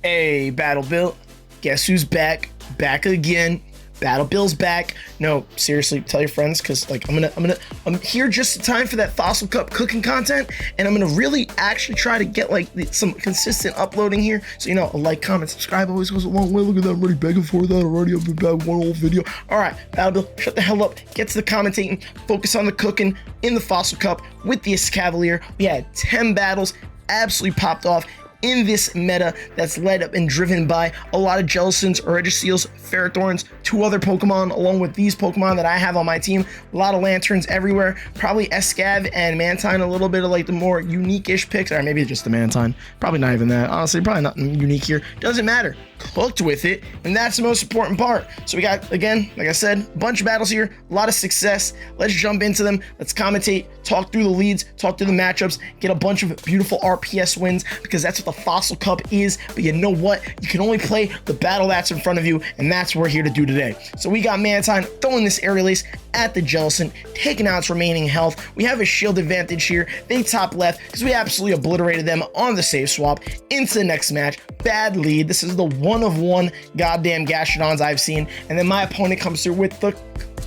Hey, Battle Bill. Guess who's back? Back again. Battle Bill's back. No, seriously, tell your friends, because like I'm here just in time for that Fossil Cup cooking content, and I'm gonna really actually try to get like some consistent uploading here. So you know, a like, comment, subscribe always goes a long way. Look at that, I'm already begging for that already. I've been back one whole video. All right, Battle Bill, shut the hell up. Get to the commentating. Focus on the cooking in the Fossil Cup with the Escavalier. We had 10 battles, absolutely popped off in this meta that's led up and driven by a lot of Jellicents, Regiseals, Ferrothorns, 2 other Pokemon, along with these Pokemon that I have on my team. A lot of Lanturns everywhere. Probably Escav and Mantine, a little bit of like the more unique-ish picks, or maybe just the Mantine. Probably not even that. Honestly, probably not unique here. Doesn't matter. Cooked with it, and that's the most important part. So we got, again, like I said, a bunch of battles here, a lot of success. Let's jump into them. Let's commentate, talk through the leads, talk through the matchups, get a bunch of beautiful RPS wins, because that's what the Fossil Cup is. But you know what? You can only play the battle that's in front of you, and that's what we're here to do today. So we got Mantine throwing this Aerial Ace at the Jellicent, taking out its remaining health. We have a shield advantage here. They top left because we absolutely obliterated them on the save swap. Into the next match. Bad lead. This is the one of one goddamn Gastrodons I've seen. And then my opponent comes through with the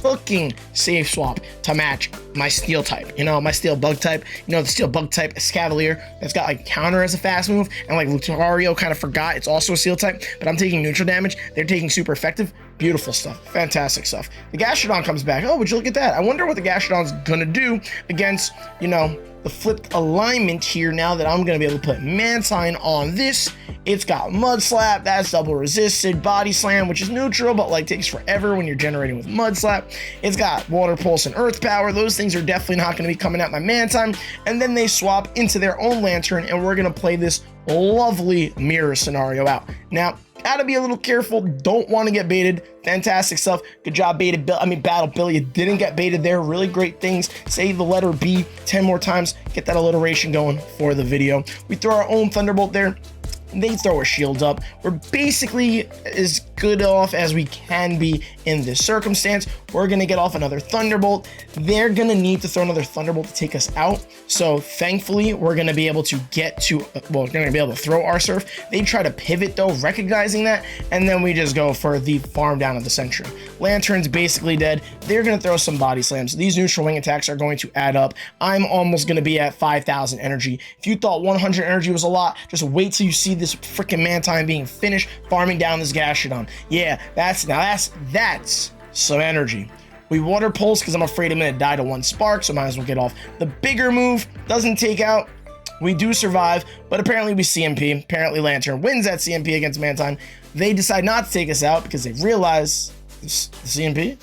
cooking save swap to match my steel type, my steel bug type, the steel bug type Escavalier that's got like counter as a fast move, and like Lucario kind of forgot it's also a steel type, but I'm taking neutral damage, they're taking super effective. Beautiful stuff, fantastic stuff. The Gastrodon comes back. Oh, would you look at that? I wonder what the Gastrodon's gonna do against the flipped alignment here. Now that I'm gonna be able to put Mantine on this, it's got Mud Slap, that's double resisted, Body Slam, which is neutral, but like takes forever when you're generating with Mud Slap. It's got Water Pulse and Earth Power. Those things are definitely not gonna be coming at my Mantine. And then they swap into their own Lantern, and we're gonna play this lovely mirror scenario out. Now, gotta be a little careful, don't want to get baited. Fantastic stuff. Good job, Battle Bill. You didn't get baited there. Really great things. Say the letter B 10 more times. Get that alliteration going for the video. We throw our own Thunderbolt there. They throw our shields up. We're basically as good off as we can be in this circumstance. We're gonna get off another Thunderbolt. They're gonna need to throw another Thunderbolt to take us out. So thankfully, we're gonna be able to get to, we're gonna be able to throw our Surf. They try to pivot though, recognizing that, and then we just go for the farm down of the century. Lantern's basically dead. They're gonna throw some Body Slams. These neutral wing attacks are going to add up. I'm almost gonna be at 5,000 energy. If you thought 100 energy was a lot, just wait till you see this freaking Mantine being finished farming down this Gastrodon. Yeah, that's some energy. We Water Pulse because I'm afraid I'm gonna die to 1 spark, so might as well get off. The bigger move doesn't take out. We do survive, but apparently we CMP. Apparently Lantern wins that CMP against Mantine. They decide not to take us out because they realize the CMP.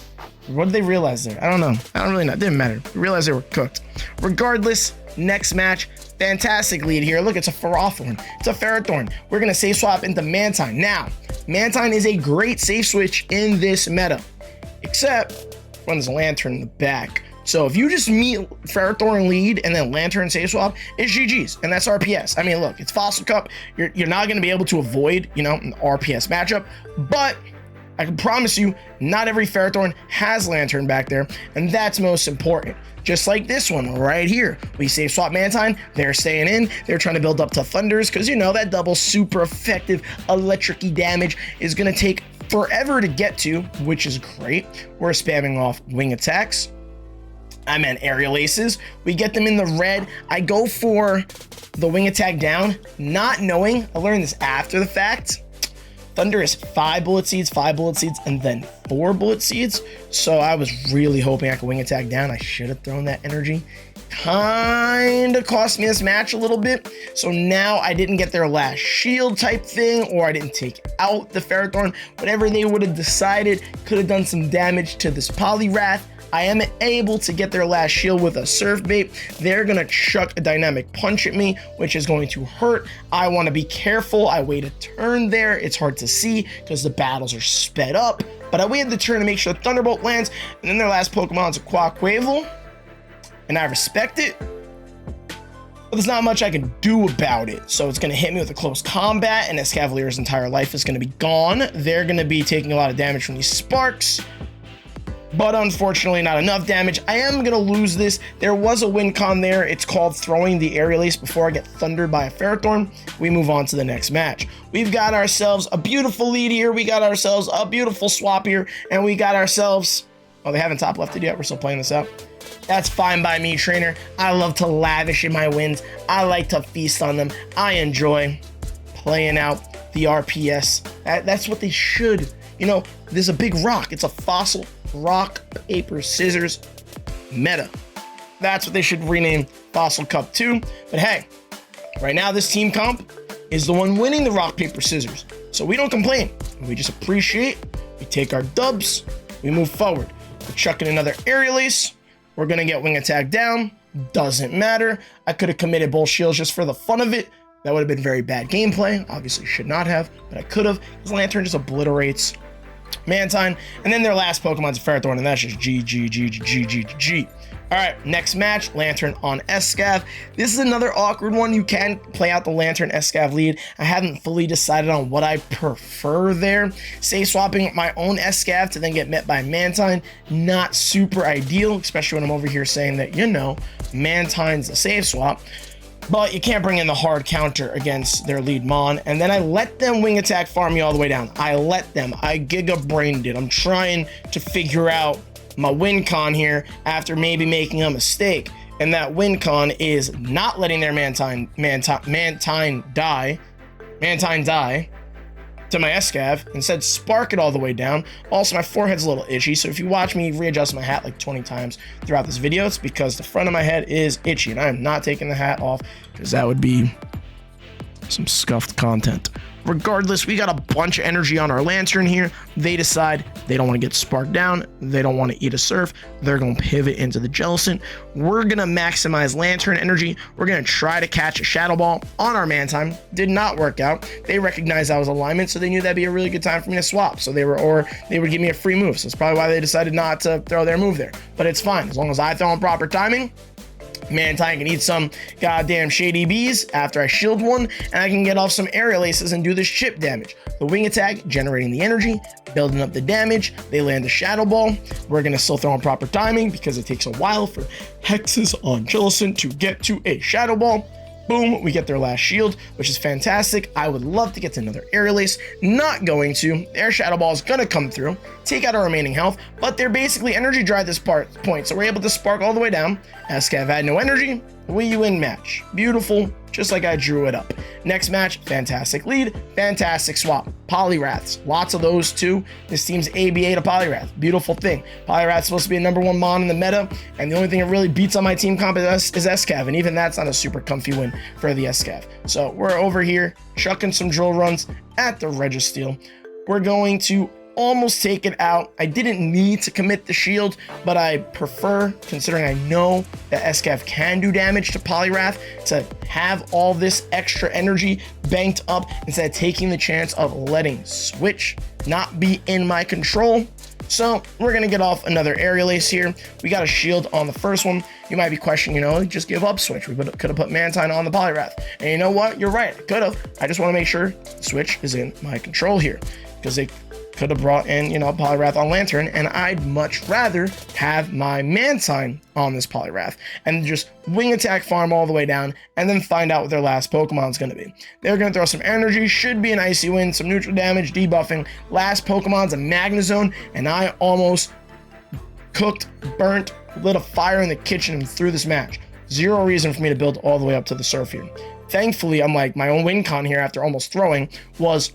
What did they realize there? I don't know. I don't really know. It didn't matter. They realized they were cooked. Regardless, next match. Fantastic lead here. Look, it's a ferrothorn. It's a ferrothorn. We're going to save swap into Mantine. Now, Mantine is a great save switch in this meta, except when there's a Lantern in the back. So if you just meet Ferrothorn lead and then Lantern save swap, it's GG's, and that's RPS. I mean, look, it's Fossil Cup. You're not going to be able to avoid, an RPS matchup, but I can promise you, not every Ferrothorn has Lantern back there, and that's most important. Just like this one right here. We save swap Mantine, they're staying in, they're trying to build up to Thunders, because that double super effective electric-y damage is going to take forever to get to, which is great. We're spamming off wing attacks. I meant Aerial Aces. We get them in the red. I go for the wing attack down, not knowing, I learned this after the fact, Thunder is 5 bullet seeds, and then 4 bullet seeds. So I was really hoping I could wing attack down. I should have thrown that energy. Kinda cost me this match a little bit. So now I didn't get their last shield type thing, or I didn't take out the Ferrothorn. Whatever they would have decided, could have done some damage to this Poliwrath. I am able to get their last shield with a Surf Bait. They're going to chuck a Dynamic Punch at me, which is going to hurt. I want to be careful. I wait a turn there. It's hard to see because the battles are sped up. But I waited the turn to make sure Thunderbolt lands. And then their last Pokemon is a Quaquaval. And I respect it. But there's not much I can do about it. So it's going to hit me with a close combat. And Escavalier's entire life is going to be gone. They're going to be taking a lot of damage from these Sparks. but unfortunately not enough damage. I am gonna lose this. There was a win con there. It's called throwing the aerial ace before I get thundered by a ferrothorn. We move on to the next match. We've got ourselves a beautiful lead here. We got ourselves a beautiful swap here, and we got ourselves, oh, they haven't top lefted yet. We're still playing this out. That's fine by me, trainer. I love to lavish in my wins. I like to feast on them. I enjoy playing out the RPS. That's what they should. You know, there's a big rock. It's a fossil rock, paper, scissors meta. That's what they should rename Fossil Cup 2. But hey, right now this team comp is the one winning the rock, paper, scissors. So we don't complain. We just appreciate. We take our dubs. We move forward. We're chucking another aerial ace. We're going to get wing attack down. Doesn't matter. I could have committed both shields just for the fun of it. That would have been very bad gameplay. Obviously should not have, but I could have. His Lantern just obliterates Mantine. And then their last Pokemon's Ferrothorn, and that's just G. All right, next match, Lantern on Escav. This is another awkward one. You can play out the Lantern Escav lead. I haven't fully decided on what I prefer there. Say swapping my own Escav to then get met by Mantine, not super ideal, especially when I'm over here saying that, you know, Mantine's a safe swap. But you can't bring in the hard counter against their lead Mon. And then I let them wing attack farm me all the way down. I giga brained it. I'm trying to figure out my win con here after maybe making a mistake. And that win con is not letting their Mantine die to my Escav. Instead, spark it all the way down. Also, my forehead's a little itchy, so if you watch me readjust my hat like 20 times throughout this video, it's because the front of my head is itchy, and I am not taking the hat off because that would be some scuffed content. Regardless, we got a bunch of energy on our Lantern here. They decide they don't want to get sparked down. They don't want to eat a surf. They're going to pivot into the Jellicent. We're going to maximize Lantern energy. We're going to try to catch a Shadow Ball on our Mantine. Did not work out. They recognized I was alignment, so they knew that'd be a really good time for me to swap. So they would give me a free move. So that's probably why they decided not to throw their move there. But it's fine. As long as I throw in proper timing, Mantine can eat some goddamn shady bees after I shield one, and I can get off some aerial aces and do this chip damage. The wing attack, generating the energy, building up the damage. They land the Shadow Ball. We're going to still throw in proper timing because it takes a while for hexes on Jellicent to get to a Shadow Ball. Boom, we get their last shield, which is fantastic. I would love to get to another aerial ace. Not going to. Their Shadow Ball is going to come through, take out our remaining health, but they're basically energy dry at this point, so we're able to spark all the way down. Escav had no energy. We win match. Beautiful, just like I drew it up. Next match, fantastic lead, fantastic swap. Poliwraths, lots of those too. This team's ABA to Poliwrath, beautiful thing. Poliwrath's supposed to be a #1 Mon in the meta, and the only thing that really beats on my team comp is Escav, and even that's not a super comfy win for the Escav. So we're over here chucking some drill runs at the Registeel. We're going to almost take it out. I didn't need to commit the shield, but I prefer, considering I know that Escav can do damage to Poliwrath, to have all this extra energy banked up instead of taking the chance of letting Switch not be in my control. So we're going to get off another aerial ace here. We got a shield on the first one. You might be questioning, you know, just give up Switch. We could have put Mantine on the Poliwrath. And you know what? You're right. I could have. I just want to make sure Switch is in my control here, because they could have brought in, you know, Poliwrath on Lantern, and I'd much rather have my Mantine on this Poliwrath and just wing attack farm all the way down and then find out what their last Pokemon's going to be. They're going to throw some energy, should be an icy win, some neutral damage, debuffing. Last Pokemon's a Magnezone, and I almost cooked, burnt, lit a fire in the kitchen and threw this match. Zero reason for me to build all the way up to the surf here. Thankfully, I'm like, my own win con here after almost throwing was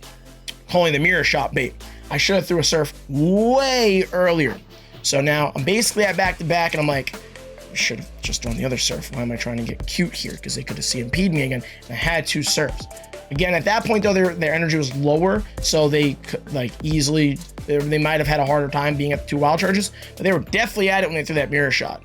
calling the mirror shot bait. I should have threw a surf way earlier. So now I'm basically at back-to-back, and I'm like, I should have just thrown the other surf. Why am I trying to get cute here? Because they could have CMP'd me again, and I had 2 surfs. Again, at that point, though, their energy was lower, so they could, like, easily, they might have had a harder time being at the 2 wild charges, but they were definitely at it when they threw that mirror shot.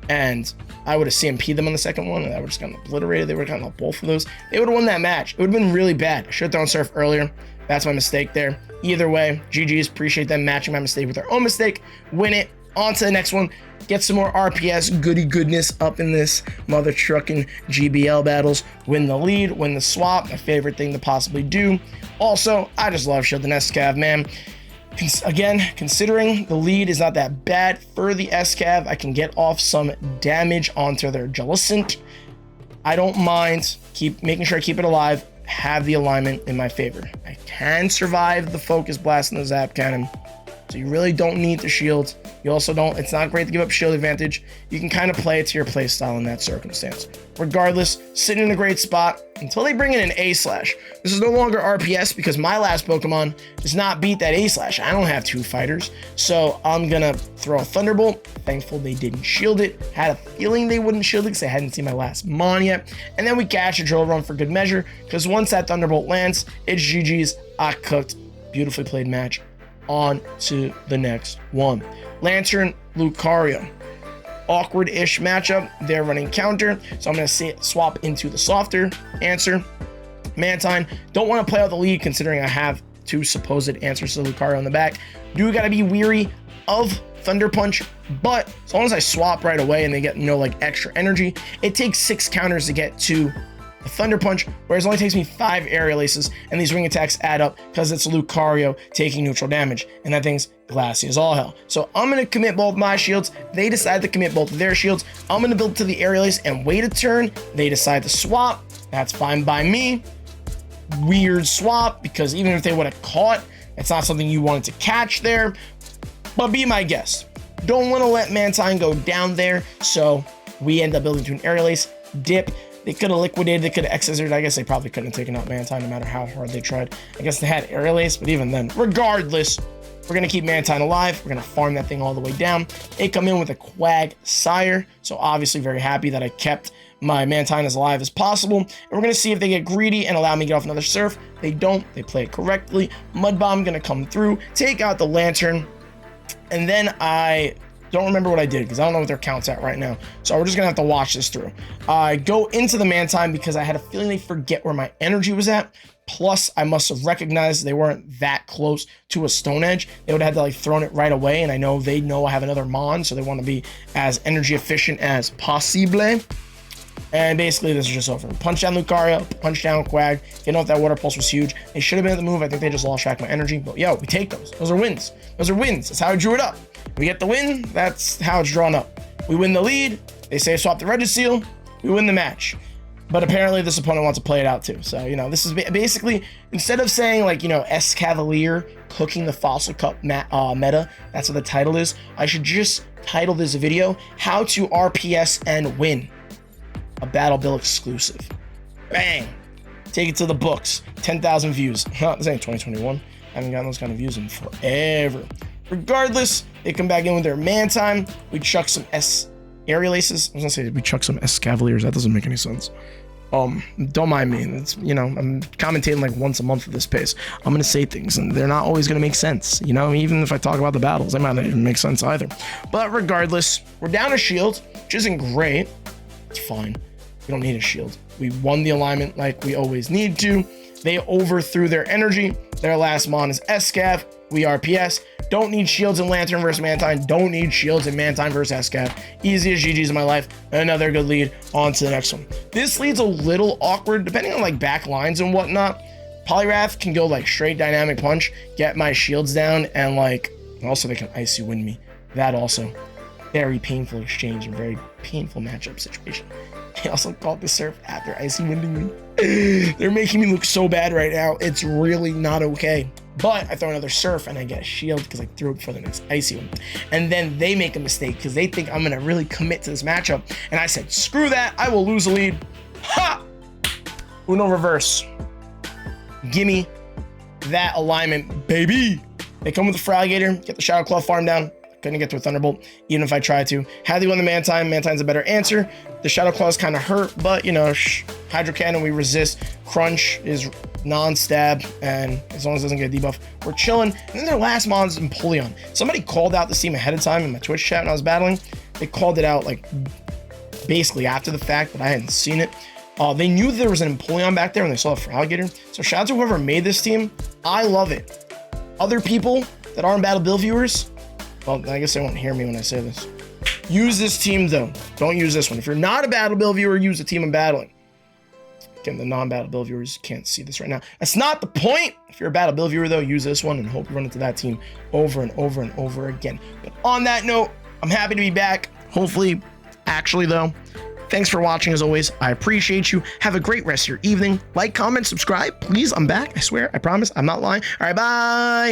And I would have CMP'd them on the second one, and I would have just gotten obliterated. They would have gotten both of those. They would have won that match. It would have been really bad. I should have thrown surf earlier. That's my mistake there. Either way, GG's. Appreciate them matching my mistake with their own mistake. Win it. On to the next one. Get some more RPS goody goodness up in this mother trucking GBL battles. Win the lead, win the swap. My favorite thing to possibly do. Also, I just love shielding Escav, man. Again, considering the lead is not that bad for the Escav, I can get off some damage onto their Jellicent. I don't mind making sure I keep it alive, have the alignment in my favor. I can survive the Focus Blast and the Zap Cannon, so you really don't need the shield. You also don't, it's not great to give up shield advantage. You can kind of play it to your play style in that circumstance. Regardless, sitting in a great spot until they bring in an A-Slash. This is no longer RPS because my last Pokemon does not beat that A-Slash. I don't have 2 fighters, so I'm gonna throw a Thunderbolt. Thankful they didn't shield it. Had a feeling they wouldn't shield it because I hadn't seen my last Mon yet. And then we catch a Drill Run for good measure because once that Thunderbolt lands, it's GG's. I cooked. Beautifully played match. On to the next one. Lantern, Lucario. Awkward-ish matchup. They're running counter, so I'm going to swap into the softer answer. Mantine. Don't want to play out the lead considering I have 2 supposed answers to Lucario in the back. Do got to be weary of Thunder Punch, but as long as I swap right away and they get no like extra energy, it takes 6 counters to get to a Thunder Punch, whereas it only takes me 5 Aerial Aces, and these ring attacks add up because it's Lucario taking neutral damage, and that thing's glassy as all hell. So I'm going to commit both my shields. They decide to commit both of their shields. I'm going to build to the Aerial Ace and wait a turn. They decide to swap. That's fine by me. Weird swap, because even if they would have caught, it's not something you wanted to catch there, but be my guest. Don't want to let Mantine go down there, so we end up building to an Aerial Ace, dip. They could have liquidated, they could have X-Scissored. I guess they probably couldn't have taken out Mantine no matter how hard they tried. I guess they had Aerial Ace, but even then, regardless, we're going to keep Mantine alive. We're going to farm that thing all the way down. They come in with a Quagsire, so obviously very happy that I kept my Mantine as alive as possible. And we're going to see if they get greedy and allow me to get off another Surf. They don't. They play it correctly. Mud Bomb going to come through, take out the Lantern, and then I don't remember what I did because I don't know what their count's at right now. So we're just going to have to watch this through. I go into the Mantine because I had a feeling they forget where my energy was at. Plus, I must have recognized they weren't that close to a Stone Edge. They would have had to like thrown it right away. And I know they know I have another Mon, so they want to be as energy efficient as possible. And basically, this is just over. Punch down Lucario, punch down Quag. Getting off that Water Pulse was huge. They should have been at the move. I think they just lost track of my energy. But yo, we take those. Those are wins. Those are wins. That's how I drew it up. We get the win. That's how it's drawn up. We win the lead. They say swap the Regiseal. We win the match. But apparently, this opponent wants to play it out too. So, you know, this is basically, instead of saying like, you know, Escavalier cooking the Fossil Cup meta, that's what the title is. I should just title this video, How to RPS and Win. A Battle Bill exclusive. Bang! Take it to the books. 10,000 views. Huh, this ain't 2021. I haven't gotten those kind of views in forever. Regardless, they come back in with their Mantine. We chuck some Aerial Aces. I was gonna say we chuck some Escavaliers. That doesn't make any sense. Don't mind me. It's, you know, I'm commentating like once a month at this pace. I'm gonna say things, and they're not always gonna make sense. You know, even if I talk about the battles, they might not even make sense either. But regardless, we're down a shield, which isn't great. It's fine. We don't need a shield. We won the alignment like we always need to. They overthrew their energy. Their last Mon is Escav. We RPS. Don't need shields in Lantern versus Mantine. Don't need shields in Mantine versus Escav. Easy as GG's in my life. Another good lead. On to the next one. This lead's a little awkward depending on like back lines and whatnot. Poliwrath can go like straight dynamic punch, get my shields down, and like also they can icy wind me. That also. Very painful exchange and very painful matchup situation. They also called the Surf after icy winding me. They're making me look so bad right now. It's really not okay. But I throw another Surf and I get a shield because I threw it for the next icy one. And then they make a mistake because they think I'm going to really commit to this matchup. And I said, screw that. I will lose the lead. Ha! Uno reverse. Gimme that alignment, baby. They come with the Feraligatr, get the Shadow Claw farm down. Couldn't get to a Thunderbolt, even if I tried to. Had they won the Mantine, Mantine's a better answer. The Shadow Claw's kind of hurt, but, you know, Hydro Cannon, we resist. Crunch is non-stab, and as long as it doesn't get a debuff, we're chilling. And then their last Mon's Empoleon. Somebody called out this team ahead of time in my Twitch chat when I was battling. They called it out, like, basically after the fact, but I hadn't seen it. They knew there was an Empoleon back there when they saw the Feraligatr. So shout out to whoever made this team. I love it. Other people that aren't Battle Bill viewers, well, I guess they won't hear me when I say this. Use this team, though. Don't use this one. If you're not a Battle Bill viewer, use the team I'm battling. Again, the non-Battle Bill viewers can't see this right now. That's not the point. If you're a Battle Bill viewer, though, use this one and hope you run into that team over and over and over again. But on that note, I'm happy to be back. Hopefully, actually, though, thanks for watching as always. I appreciate you. Have a great rest of your evening. Like, comment, subscribe. Please, I'm back. I swear. I promise. I'm not lying. All right, bye.